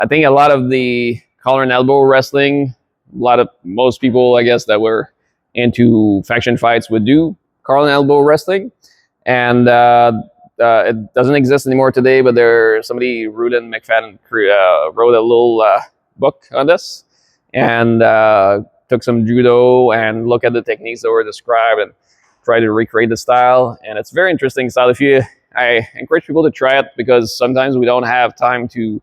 I think a lot of the collar and elbow wrestling, most people, I guess, that were into faction fights would do collar and elbow wrestling, and it doesn't exist anymore today. But somebody, Rudin McFadden, wrote a little book on this, and took some judo and look at the techniques that were described and try to recreate the style. And it's a very interesting style. I encourage people to try it, because sometimes we don't have time to,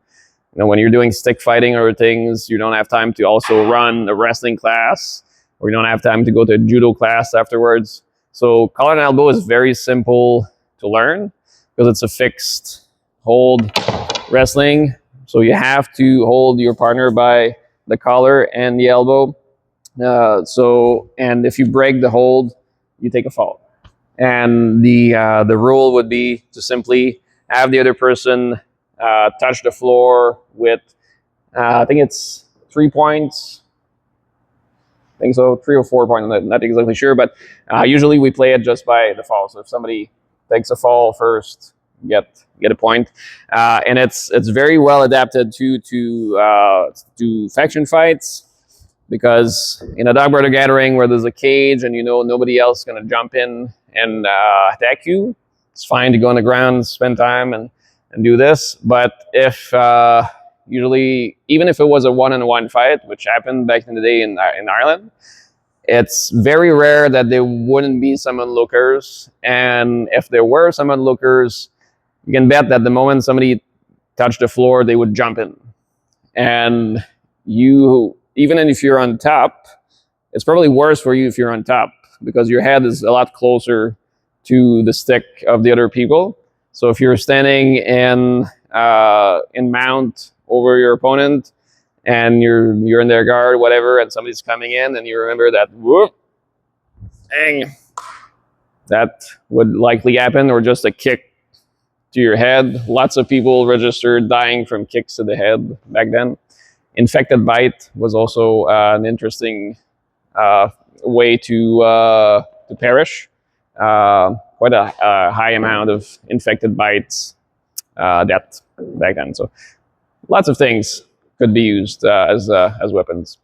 when you're doing stick fighting or things, you don't have time to also run a wrestling class, or you don't have time to go to a judo class afterwards. So collar and elbow is very simple to learn, because it's a fixed hold wrestling. So you have to hold your partner by the collar and the elbow. And if you break the hold, you take a fall. And the rule would be to simply have the other person touch the floor with, I think it's 3 points. I think so, 3 or 4 points. I'm not exactly sure, but usually we play it just by the fall. So if somebody takes a fall first, get a point. And it's very well adapted to faction fights, because in a dog brother gathering where there's a cage and nobody else is going to jump in and attack you, it's fine to go on the ground, spend time and do this. But if usually, even if it was a one-on-one fight, which happened back in the day in Ireland, it's very rare that there wouldn't be some onlookers. And if there were some onlookers, you can bet that the moment somebody touched the floor, they would jump in. And even if you're on top, it's probably worse for you if you're on top, because your head is a lot closer to the stick of the other people. So if you're standing in mount over your opponent, and you're in their guard, whatever, and somebody's coming in, and you remember that, whoop, dang, that would likely happen, or just a kick to your head. Lots of people registered dying from kicks to the head back then. Infected bite was also an interesting way to perish. Quite a high amount of infected bites death back then. So lots of things could be used as weapons.